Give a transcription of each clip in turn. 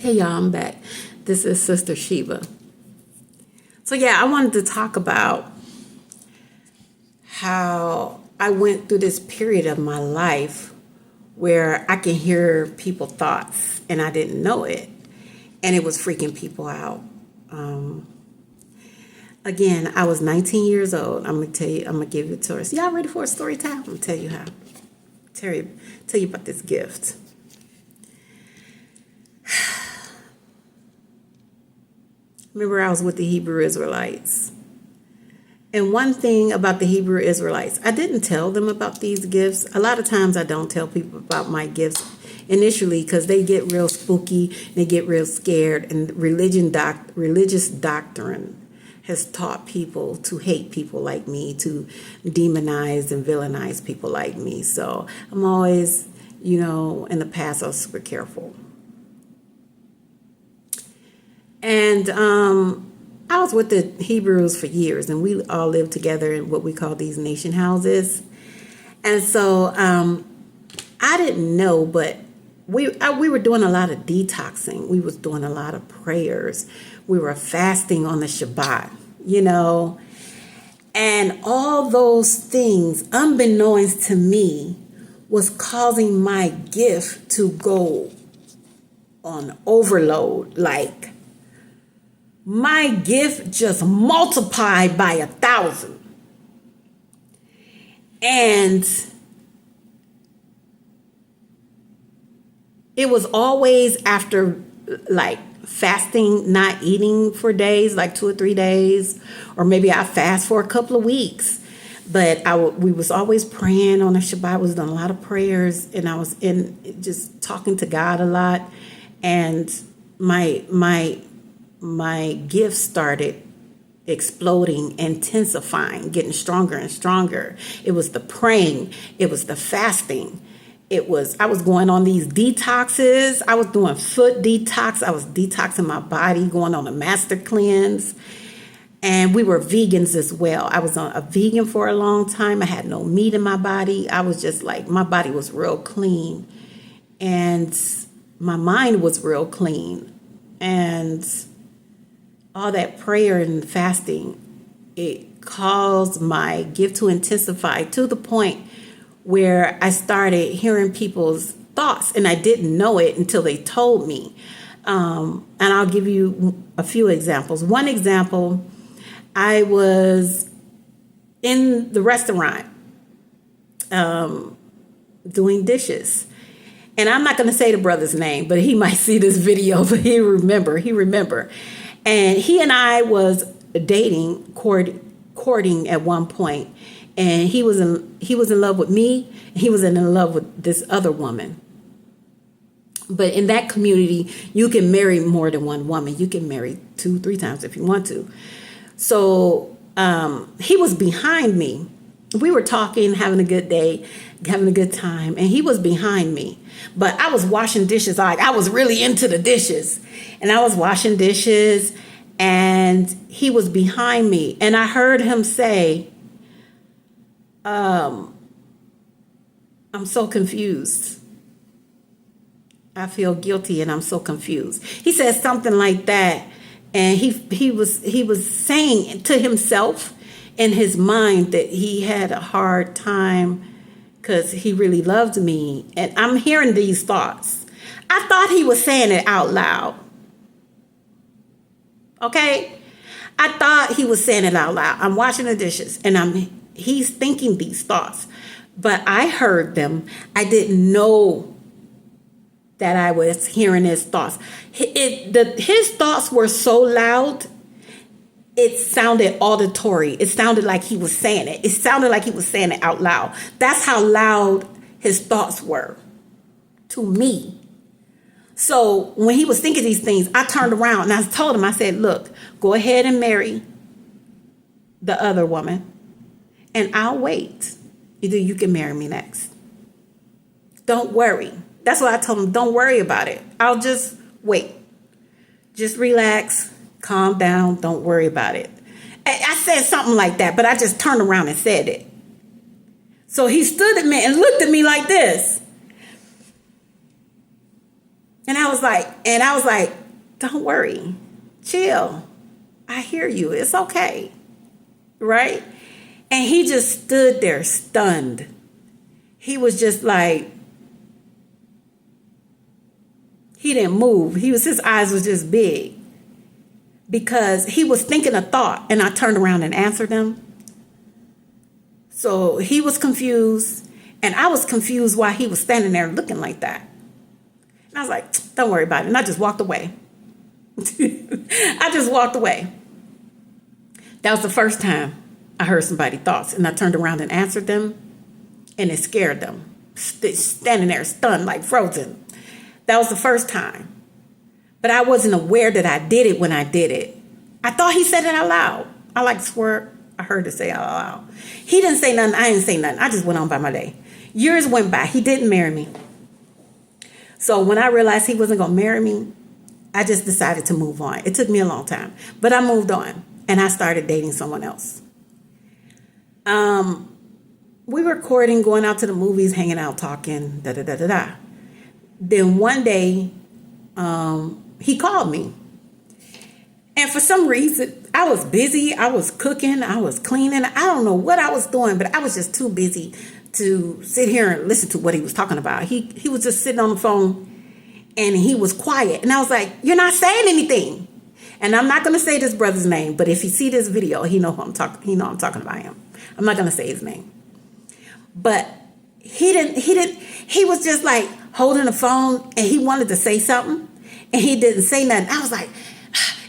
Hey y'all, I'm back. This is Sister Sheba. So yeah, I wanted to talk about how I went through this period of my life where I can hear people's thoughts and I didn't know it. And it was freaking people out. Again, I was 19 years old. I'm going to give it to us. Y'all ready for a story time? I'm going to tell you how. Tell you about this gift. Remember, I was with the Hebrew Israelites. And one thing about the Hebrew Israelites, I didn't tell them about these gifts. A lot of times I don't tell people about my gifts initially because they get real spooky, they get real scared, and religious doctrine has taught people to hate people like me, to demonize and villainize people like me. So I'm always, in the past I was super careful. And I was with the Hebrews for years, and we all lived together in what we call these nation houses. And so I didn't know, but we were doing a lot of detoxing. We was doing a lot of prayers. We were fasting on the Shabbat, And all those things, unbeknownst to me, was causing my gift to go on overload, like my gift just multiplied by 1,000. And it was always after like fasting, not eating for days, like 2 or 3 days, or maybe I fast for a couple of weeks. But we was always praying on the Shabbat. I was doing a lot of prayers, and I was just talking to God a lot. And my gift started exploding, intensifying, getting stronger and stronger. It was the praying. It was the fasting. I was going on these detoxes. I was doing foot detox. I was detoxing my body, going on a master cleanse. And we were vegans as well. I was a vegan for a long time. I had no meat in my body. I was just like, my body was real clean. And my mind was real clean. And all that prayer and fasting, it caused my gift to intensify to the point where I started hearing people's thoughts, and I didn't know it until they told me. And I'll give you a few examples. One example, I was in the restaurant doing dishes. And I'm not going to say the brother's name, but he might see this video, but he remember. And he and I was dating, courting at one point. And he was in love with me, and he was in love with this other woman. But in that community, you can marry more than one woman. You can marry 2, 3 times if you want to. So he was behind me. We were talking, having a good day, having a good time, and he was behind me. But I was washing dishes. I was really into the dishes. And I was washing dishes, and he was behind me. And I heard him say, I'm so confused. I feel guilty and I'm so confused. He said something like that. And he was saying to himself in his mind that he had a hard time because he really loved me. And I'm hearing these thoughts. I thought he was saying it out loud. Okay? I thought he was saying it out loud. I'm washing the dishes and he's thinking these thoughts. But I heard them. I didn't know that I was hearing his thoughts. His thoughts were so loud, it sounded auditory. It sounded like he was saying it. It sounded like he was saying it out loud. That's how loud his thoughts were to me. So when he was thinking these things, I turned around and I told him, I said, look, go ahead and marry the other woman, and I'll wait. Either you can marry me next. Don't worry. That's what I told him. Don't worry about it. I'll just wait. Just relax, calm down. Don't worry about it. I said something like that, but I just turned around and said it. So he stood at me and looked at me like this. And I was like, don't worry, chill. I hear you. It's okay. Right? And he just stood there stunned. He was just like, he didn't move. His eyes was just big because he was thinking a thought, and I turned around and answered him. So he was confused, and I was confused why he was standing there looking like that. And I was like, don't worry about it. And I just walked away. I just walked away. That was the first time I heard somebody's thoughts, and I turned around and answered them, and it scared them. Standing there stunned, like frozen. That was the first time. But I wasn't aware that I did it when I did it. I thought he said it out loud. I like to swear I heard it say out loud. He didn't say nothing. I didn't say nothing. I just went on by my day. Years went by. He didn't marry me. So when I realized he wasn't going to marry me, I just decided to move on. It took me a long time. But I moved on, and I started dating someone else. We were courting, going out to the movies, hanging out, talking, da-da-da-da-da. Then one day, he called me. And for some reason, I was busy. I was cooking. I was cleaning. I don't know what I was doing, but I was just too busy to sit here and listen to what he was talking about. He was just sitting on the phone, and he was quiet. And I was like, you're not saying anything. And I'm not going to say this brother's name, but if he see this video, he know who I'm talking. He know I'm talking about him. I'm not going to say his name. But he was just like holding the phone, and he wanted to say something, and he didn't say nothing. I was like,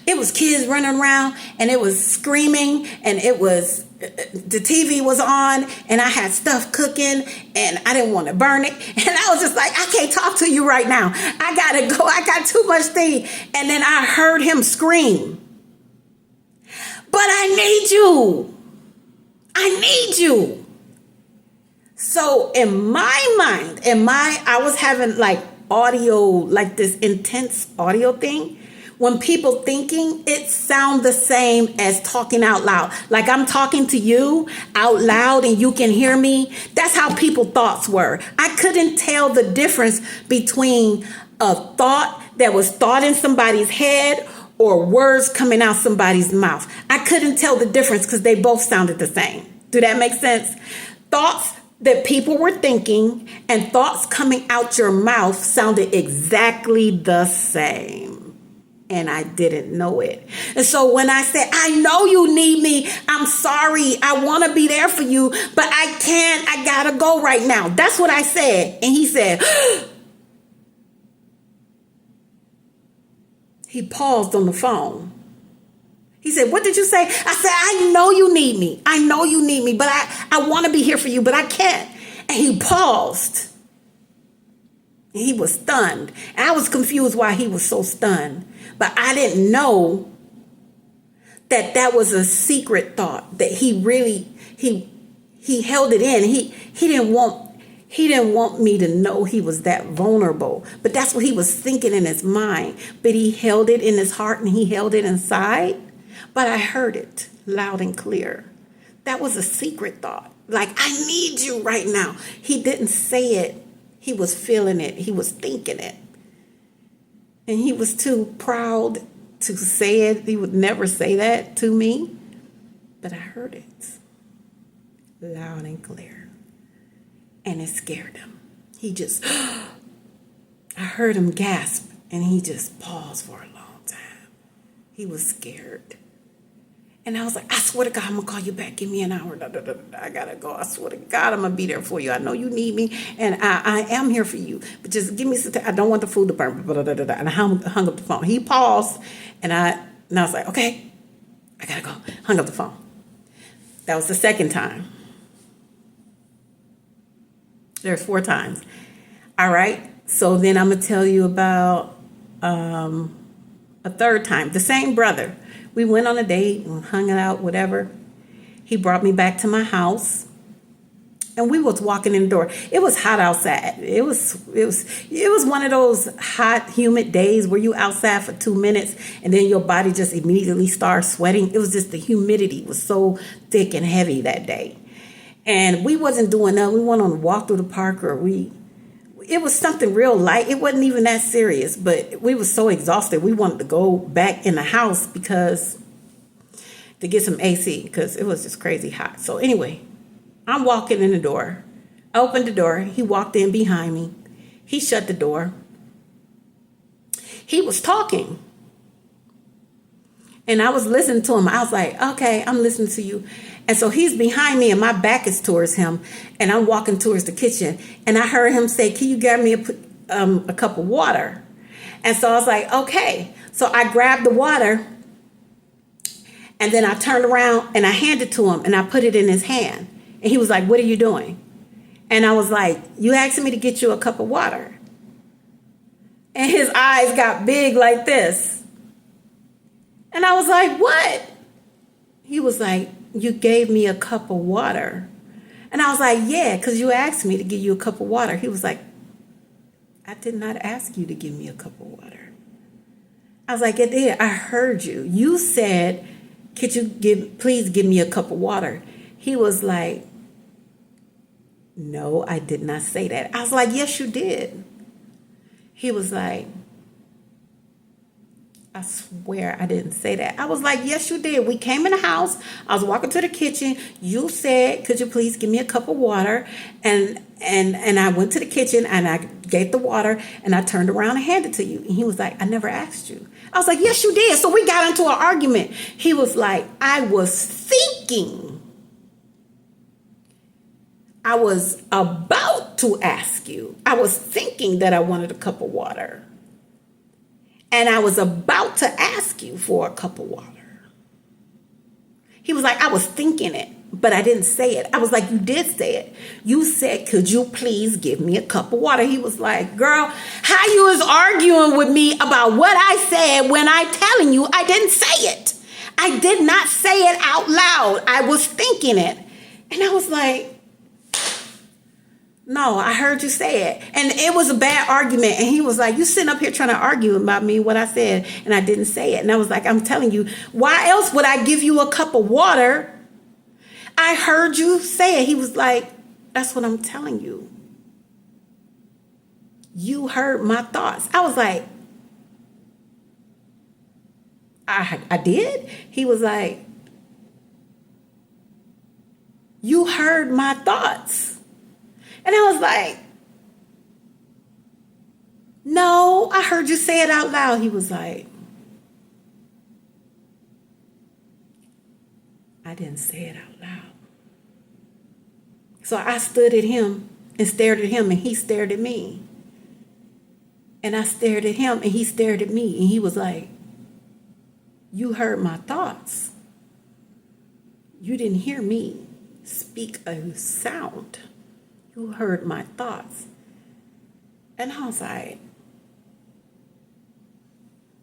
it was kids running around, and it was screaming, and it was, the TV was on, and I had stuff cooking, and I didn't want to burn it. And I was just like, I can't talk to you right now. I got to go. I got too much thing. And then I heard him scream, but I need you. I need you. So in my mind, I was having like audio, like this intense audio thing. When people thinking, it sounds the same as talking out loud. Like I'm talking to you out loud and you can hear me. That's how people's thoughts were. I couldn't tell the difference between a thought that was thought in somebody's head or words coming out somebody's mouth. I couldn't tell the difference because they both sounded the same. Do that make sense? Thoughts that people were thinking and thoughts coming out your mouth sounded exactly the same. And I didn't know it. And so when I said, I know you need me, I'm sorry, I want to be there for you, but I can't, I gotta go right now. That's what I said. And he said, he paused on the phone. He said, what did you say? I said, I know you need me. I know you need me, but I want to be here for you, but I can't. And he paused. And he was stunned. And I was confused why he was so stunned. But I didn't know that was a secret thought, that he really, he held it in. He didn't want me to know he was that vulnerable. But that's what he was thinking in his mind. But he held it in his heart and he held it inside. But I heard it loud and clear. That was a secret thought. Like, I need you right now. He didn't say it. He was feeling it. He was thinking it. And he was too proud to say it. He would never say that to me. But I heard it loud and clear. And it scared him. He just, I heard him gasp. And he just paused for a long time. He was scared. And I was like, I swear to God, I'm going to call you back. Give me an hour. I got to go. I swear to God, I'm going to be there for you. I know you need me, and I am here for you. But just give me some time. I don't want the food to burn. And I hung up the phone. He paused, and I was like, okay, I got to go. Hung up the phone. That was the second time. There's 4 times. All right. So then I'm going to tell you about a third time. The same brother. We went on a date and hung out, whatever. He brought me back to my house, and we was walking in the door. It was hot outside. It was one of those hot, humid days where you outside for 2 minutes and then your body just immediately starts sweating. It was just the humidity was so thick and heavy that day, and we wasn't doing nothing. We went on a walk through the park, or we it was something real light. It wasn't even that serious, but we were so exhausted. We wanted to go back in the house because to get some AC because it was just crazy hot. So anyway, I'm walking in the door. I opened the door. He walked in behind me. He shut the door. He was talking. And I was listening to him. I was like, okay, I'm listening to you. And so he's behind me and my back is towards him. And I'm walking towards the kitchen. And I heard him say, can you get me a cup of water? And so I was like, okay. So I grabbed the water. And then I turned around and I handed it to him. And I put it in his hand. And he was like, what are you doing? And I was like, you asked me to get you a cup of water. And his eyes got big like this. And I was like, what? He was like, you gave me a cup of water. And I was like, yeah, because you asked me to give you a cup of water. He was like, I did not ask you to give me a cup of water. I was like, I did. I heard you. You said, could you please give me a cup of water? He was like, no, I did not say that. I was like, yes, you did. He was like, I swear I didn't say that. I was like, yes, you did. We came in the house. I was walking to the kitchen. You said, could you please give me a cup of water? And I went to the kitchen and I gave the water and I turned around and handed it to you. And he was like, I never asked you. I was like, yes, you did. So we got into an argument. He was like, I was thinking. I was about to ask you. I was thinking that I wanted a cup of water. And I was about to ask you for a cup of water. He was like, I was thinking it, but I didn't say it. I was like, you did say it. You said, could you please give me a cup of water? He was like, girl, how you was arguing with me about what I said when I telling you I didn't say it. I did not say it out loud. I was thinking it. And I was like, no, I heard you say it. And it was a bad argument. And he was like, you sitting up here trying to argue about me, what I said, and I didn't say it. And I was like, I'm telling you, why else would I give you a cup of water? I heard you say it. He was like, that's what I'm telling you. You heard my thoughts. I was like, I did? He was like, you heard my thoughts. And I was like, no, I heard you say it out loud. He was like, I didn't say it out loud. So I stood at him and stared at him and he stared at me. And I stared at him and he stared at me. And he was like, you heard my thoughts. You didn't hear me speak a sound. You heard my thoughts. And I was like,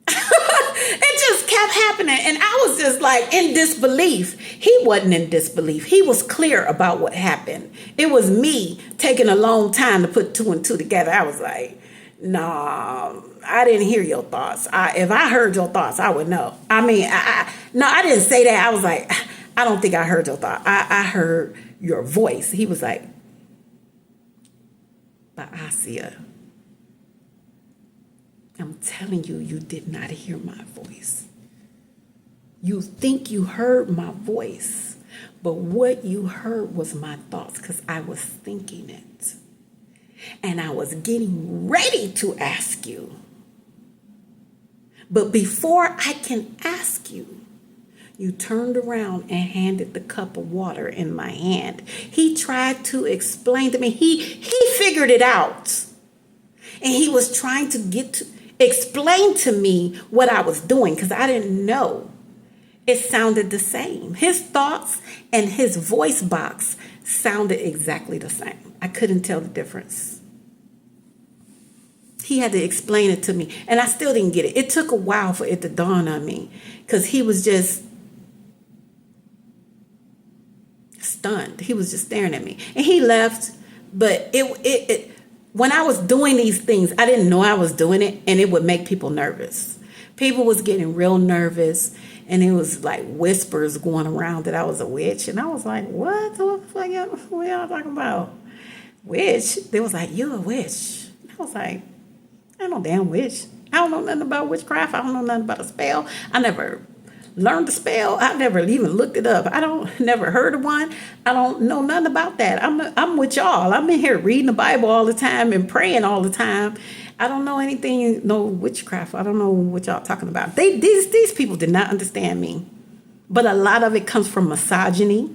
it just kept happening. And I was just like in disbelief. He wasn't in disbelief. He was clear about what happened. It was me taking a long time to put two and two together. I was like, nah, I didn't hear your thoughts. If I heard your thoughts, I would know. I mean, no, I didn't say that. I was like, I don't think I heard your thought. I heard your voice. He was like, but Asia, I'm telling you, you did not hear my voice. You think you heard my voice, but what you heard was my thoughts because I was thinking it. And I was getting ready to ask you. But before I can ask you, you turned around and handed the cup of water in my hand. He tried to explain to me. He figured it out. And he was trying to explain to me what I was doing because I didn't know. It sounded the same. His thoughts and his voice box sounded exactly the same. I couldn't tell the difference. He had to explain it to me. And I still didn't get it. It took a while for it to dawn on me because he was just stunned. He was just staring at me. And he left. But it when I was doing these things, I didn't know I was doing it. And it would make people nervous. People was getting real nervous. And it was like whispers going around that I was a witch. And I was like, what the fuck? What y'all talking about? Witch? They was like, you're a witch. was like, I ain't no damn witch. I don't know nothing about witchcraft. I don't know nothing about a spell. I never learned the spell. I never even looked it up. I don't never heard of one. I don't know nothing about that. I'm with y'all. I'm in here reading the Bible all the time and praying all the time. I don't know anything, no witchcraft. I don't know what y'all talking about. These people did not understand me. But a lot of it comes from misogyny.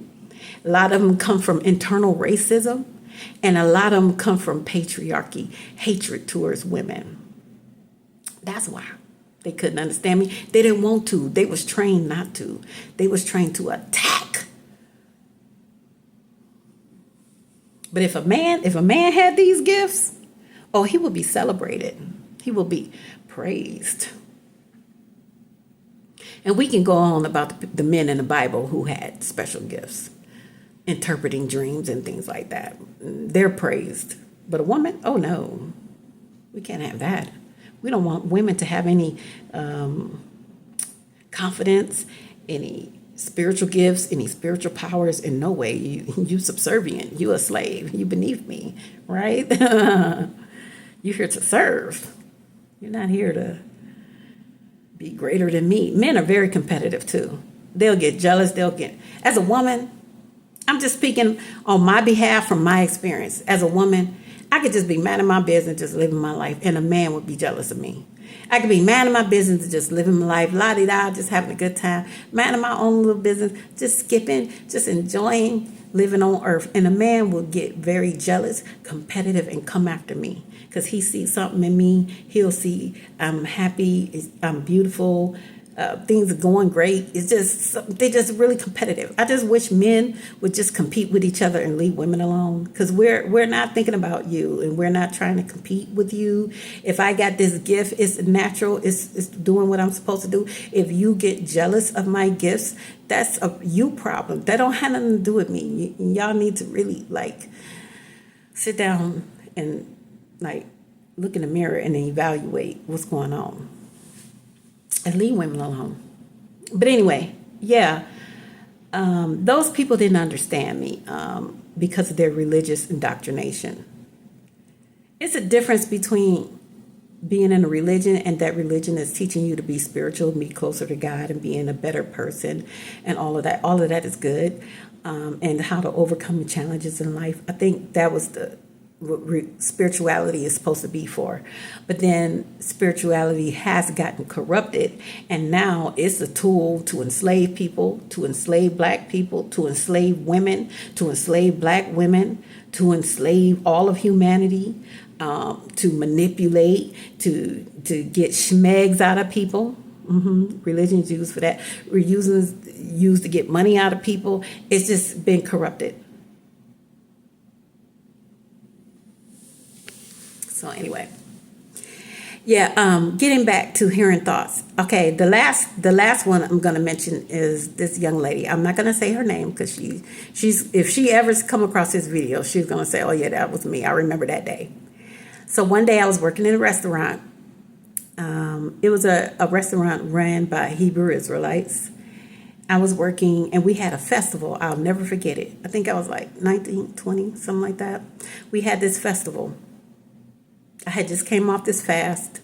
A lot of them come from internal racism. And a lot of them come from patriarchy, hatred towards women. That's why they couldn't understand me. They didn't want to. They was trained not to. They was trained to attack. But if a man had these gifts, oh, he would be celebrated. He will be praised. And we can go on about the men in the Bible who had special gifts, interpreting dreams and things like that. They're praised. But a woman, oh no, we can't have that. We don't want women to have any confidence, any spiritual gifts, any spiritual powers. In no way. You subservient. You a slave. You beneath me, right? You're here to serve. You're not here to be greater than me. Men are very competitive too. They'll get jealous. As a woman, I'm just speaking on my behalf from my experience. As a woman, I could just be mad in my business, just living my life, and a man would be jealous of me. I could be mad in my business and just living my life, la-di-da, just having a good time. Mad in my own little business, just skipping, just enjoying living on earth. And a man will get very jealous, competitive, and come after me. Because he sees something in me. He'll see I'm happy, I'm beautiful, things are going great. They're just really competitive. I just wish men would just compete with each other and leave women alone, because we're not thinking about you, and we're not trying to compete with you. If I got this gift, it's natural. It's doing what I'm supposed to do. If you get jealous of my gifts, that's a you problem. That don't have nothing to do with me. Y'all need to really sit down and look in the mirror and evaluate what's going on. And leave women alone. But anyway, yeah, those people didn't understand me because of their religious indoctrination. It's a difference between being in a religion and that religion is teaching you to be spiritual, be closer to God, and being a better person, and all of that. All of that is good, and how to overcome the challenges in life. I think that was what spirituality is supposed to be for. But then spirituality has gotten corrupted, and now it's a tool to enslave people, to enslave black people, to enslave women, to enslave black women, to enslave all of humanity, to manipulate, to get schmegs out of people. Religion is used for that. Used to get money out of people. It's just been corrupted. So anyway, yeah, getting back to hearing thoughts. Okay, the last one I'm going to mention is this young lady. I'm not going to say her name because she's if she ever come across this video, she's going to say, oh yeah, that was me. I remember that day. So one day I was working in a restaurant. It was a restaurant ran by Hebrew Israelites. I was working and we had a festival. I'll never forget it. I think I was like 19, 20, something like that. We had this festival. I had just came off this fast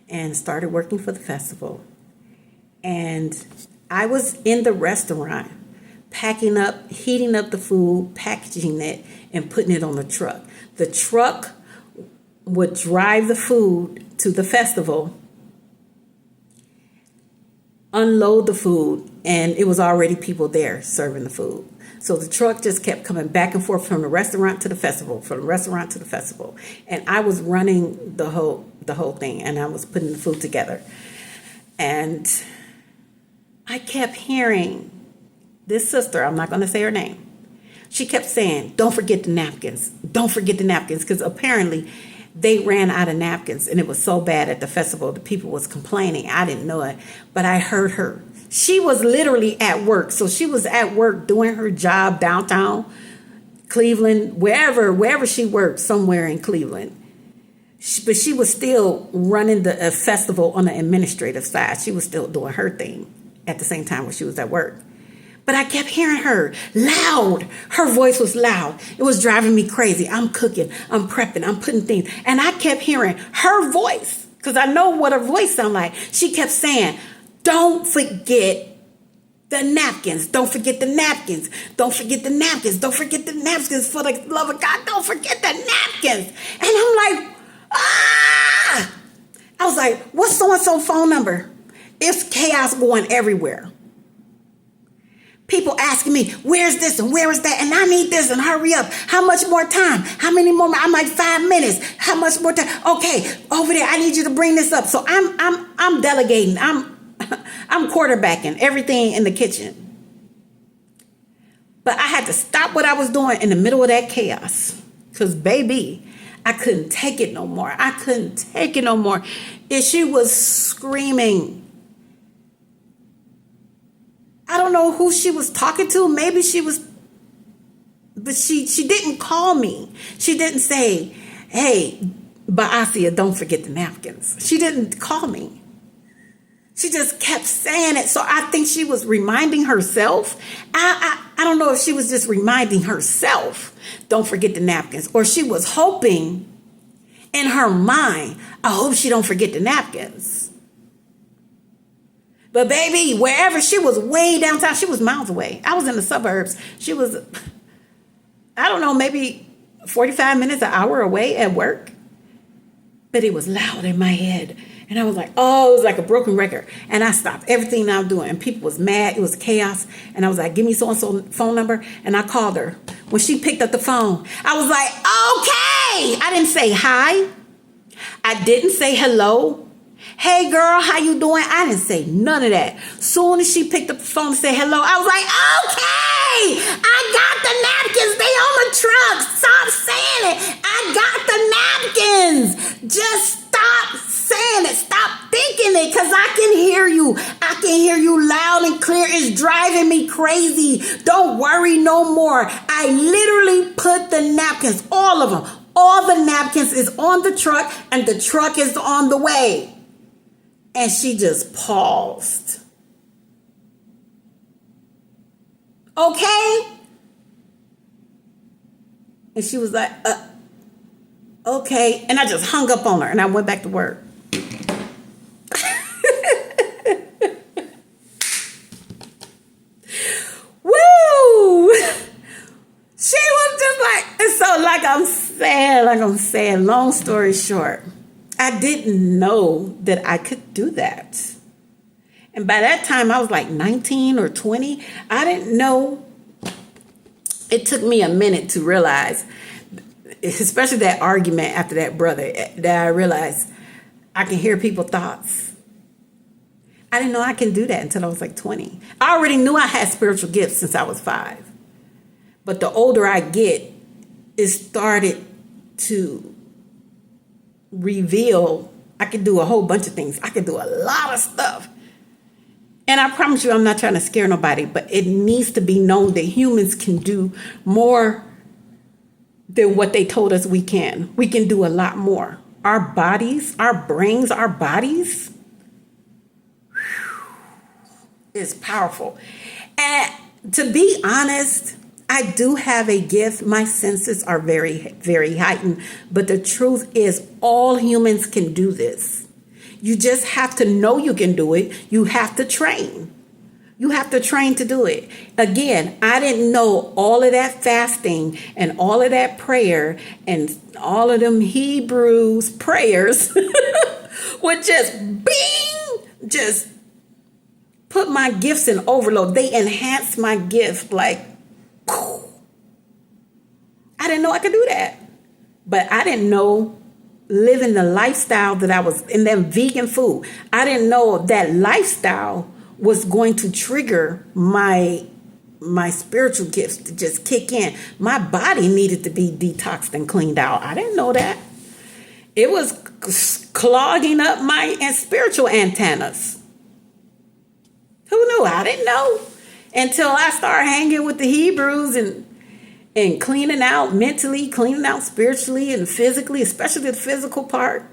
and started working for the festival. And I was in the restaurant packing up, heating up the food, packaging it, and putting it on the truck. The truck would drive the food to the festival, unload the food, and it was already people there serving the food. So the truck just kept coming back and forth from the restaurant to the festival, from the restaurant to the festival. And I was running the whole thing, and I was putting the food together. And I kept hearing this sister, I'm not going to say her name. She kept saying, don't forget the napkins. Don't forget the napkins. Because apparently they ran out of napkins, and it was so bad at the festival. The people was complaining. I didn't know it, but I heard her. She was literally at work. So she was at work doing her job downtown Cleveland, wherever she worked, somewhere in Cleveland. But she was still running the festival on the administrative side. She was still doing her thing at the same time when she was at work. But I kept hearing her loud. Her voice was loud. It was driving me crazy. I'm cooking, I'm prepping, I'm putting things. And I kept hearing her voice because I know what her voice sounded like. She kept saying, don't forget the napkins. Don't forget the napkins. Don't forget the napkins. Don't forget the napkins. For the love of God, don't forget the napkins. And I'm like, ah! I was like, what's so-and-so phone number? It's chaos going everywhere. People asking me, where's this and where is that? And I need this and hurry up. How much more time? How many more? I'm like 5 minutes. How much more time? Okay, over there, I need you to bring this up. So I'm delegating. I'm quarterbacking everything in the kitchen. But I had to stop what I was doing in the middle of that chaos. Because, baby, I couldn't take it no more. I couldn't take it no more. And she was screaming. I don't know who she was talking to. Maybe she was, but she didn't call me. She didn't say, hey, Baasia, don't forget the napkins. She didn't call me. She just kept saying it. So I think she was reminding herself. I don't know if she was just reminding herself, don't forget the napkins. Or she was hoping in her mind, I hope she don't forget the napkins. But baby, wherever she was, way downtown, she was miles away. I was in the suburbs. She was, I don't know, maybe 45 minutes, an hour away at work. But it was loud in my head. And I was like, oh, it was like a broken record. And I stopped everything I was doing. And people was mad. It was chaos. And I was like, give me so-and-so phone number. And I called her. When she picked up the phone, I was like, okay. I didn't say hi. I didn't say hello. Hey girl, how you doing? I didn't say none of that. Soon as she picked up the phone and said hello, I was like, okay, I got the napkins. They on the truck. Stop saying it. I got the napkins. Just stop saying it. Stop thinking it, because I can hear you. I can hear you loud and clear. It's driving me crazy. Don't worry no more. I literally put the napkins, all of them. All the napkins is on the truck, and the truck is on the way. And she just paused. Okay? And she was like, okay. And I just hung up on her and I went back to work. Woo! She was just like, and so like I'm saying, long story short, I didn't know that I could do that. And by that time, I was like 19 or 20. I didn't know. It took me a minute to realize, especially that argument after that brother, that I realized I can hear people's thoughts. I didn't know I can do that until I was like 20. I already knew I had spiritual gifts since I was 5. But the older I get, it started to reveal I can do a whole bunch of things. I can do a lot of stuff. And I promise you, I'm not trying to scare nobody, but it needs to be known that humans can do more than what they told us we can. We can do a lot more. Our bodies, our brains, our bodies is powerful. And to be honest, I do have a gift. My senses are very, very heightened. But the truth is, all humans can do this. You just have to know you can do it. You have to train. You have to train to do it. Again, I didn't know all of that fasting and all of that prayer and all of them Hebrews prayers would just bing, just put my gifts in overload. They enhance my gift like, I didn't know I could do that. But I didn't know living the lifestyle that I was in, them vegan food. I didn't know that lifestyle was going to trigger my spiritual gifts to just kick in. My body needed to be detoxed and cleaned out. I didn't know that. It was clogging up my spiritual antennas. Who knew? I didn't know until I started hanging with the Hebrews and cleaning out mentally, cleaning out spiritually and physically, especially the physical part.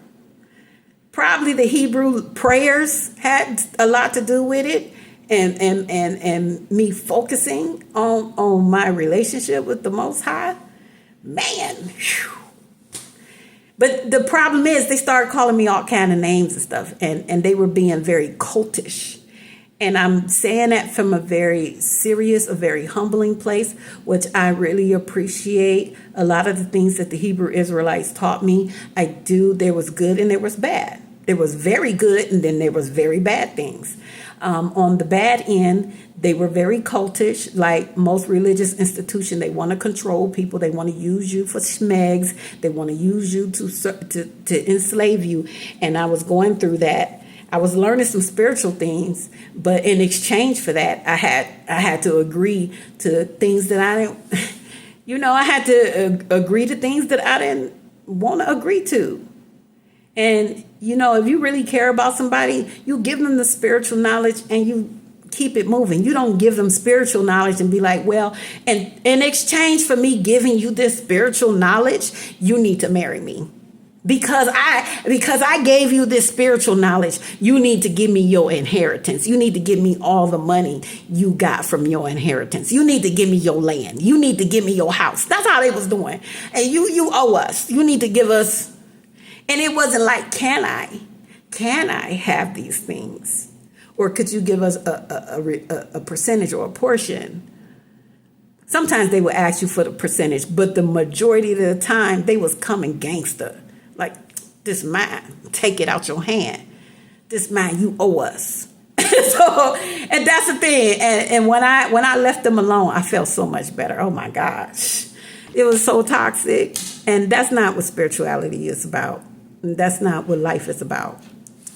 Probably the Hebrew prayers had a lot to do with it. and me focusing on my relationship with the Most High, man. Whew. But the problem is they started calling me all kind of names and stuff, and they were being very cultish. And I'm saying that from a very serious, a very humbling place, which I really appreciate. A lot of the things that the Hebrew Israelites taught me, I do. There was good and there was bad. There was very good and then there was very bad things. On the bad end, they were very cultish, like most religious institution. They want to control people. They want to use you for schmegs. They want to use you to enslave you. And I was going through that. I was learning some spiritual things, but in exchange for that, I had to agree to things that I didn't, I had to agree to things that I didn't want to agree to. And, if you really care about somebody, you give them the spiritual knowledge and you keep it moving. You don't give them spiritual knowledge and be like, well, and in exchange for me giving you this spiritual knowledge, you need to marry me. Because I gave you this spiritual knowledge, you need to give me your inheritance. You need to give me all the money you got from your inheritance. You need to give me your land. You need to give me your house. That's how they was doing. And you owe us. You need to give us. And it wasn't like, can I have these things? Or could you give us a percentage or a portion? Sometimes they would ask you for the percentage, but the majority of the time they was coming gangster. Like, this mine, take it out your hand. This mine, you owe us. And that's the thing. And when I left them alone, I felt so much better. Oh my gosh. It was so toxic. And that's not what spirituality is about. That's not what life is about.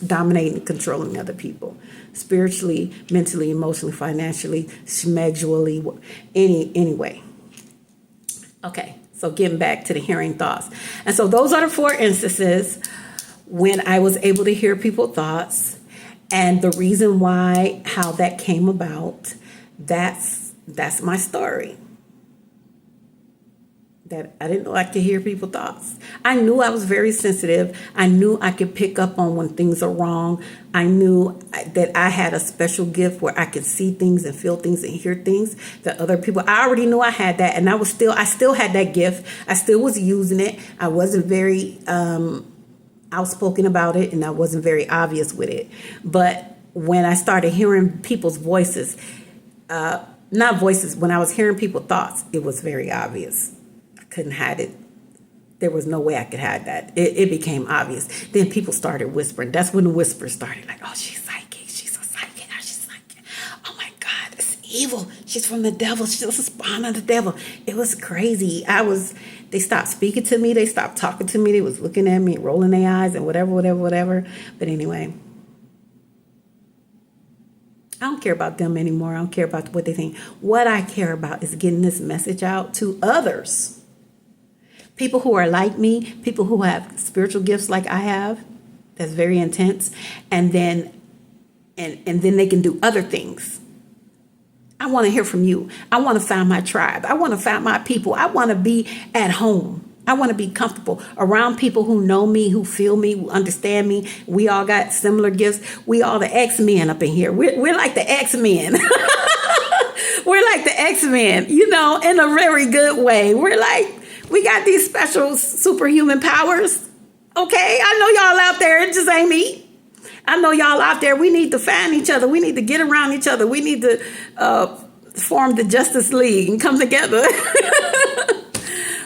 Dominating and controlling other people. Spiritually, mentally, emotionally, financially, sexually, anyway. Okay. So getting back to the hearing thoughts. And so those are the 4 instances when I was able to hear people's thoughts. And the reason why, how that came about, that's my story. That I didn't know I could hear people's thoughts. I knew I was very sensitive. I knew I could pick up on when things are wrong. I knew that I had a special gift where I could see things and feel things and hear things that other people, I already knew I had that. And I still had that gift. I still was using it. I wasn't very outspoken about it, and I wasn't very obvious with it. But when I started hearing people's voices, not voices, when I was hearing people's thoughts, it was very obvious. Couldn't hide it. There was no way I could hide that. It became obvious. Then people started whispering. That's when the whispers started. Like, oh, she's psychic. She's a psychic. Oh, she's psychic. Oh my God, it's evil. She's from the devil. She's a spawn of the devil. It was crazy. They stopped speaking to me. They stopped talking to me. They was looking at me, rolling their eyes and whatever. But anyway, I don't care about them anymore. I don't care about what they think. What I care about is getting this message out to others. People who are like me, people who have spiritual gifts like I have, that's very intense, and then they can do other things. I want to hear from you. I want to find my tribe. I want to find my people. I want to be at home. I want to be comfortable around people who know me, who feel me, who understand me. We all got similar gifts. We all the X-Men up in here. We're like the X-Men. We're like the X-Men, in a very good way. We got these special superhuman powers. Okay, I know y'all out there. It just ain't me. I know y'all out there. We need to find each other. We need to get around each other. We need to form the Justice League and come together.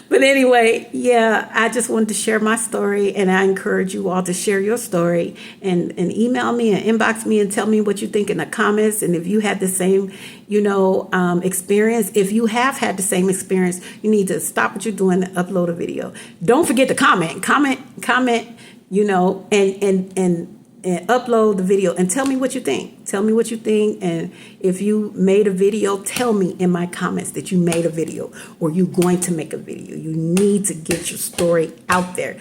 But anyway, yeah, I just wanted to share my story, and I encourage you all to share your story and email me and inbox me and tell me what you think in the comments. And if you had the same, experience, if you have had the same experience, you need to stop what you're doing and upload a video. Don't forget to comment, and upload the video and tell me what you think. Tell me what you think. And if you made a video, tell me in my comments that you made a video or you're going to make a video. You need to get your story out there.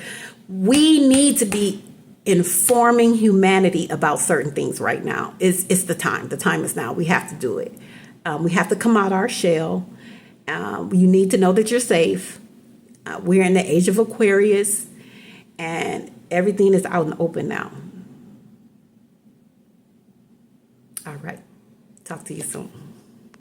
We need to be informing humanity about certain things right now. It's the time. The time is now. We have to do it. We have to come out our shell. You need to know that you're safe. We're in the age of Aquarius, and everything is out and open now. All right. Talk to you soon.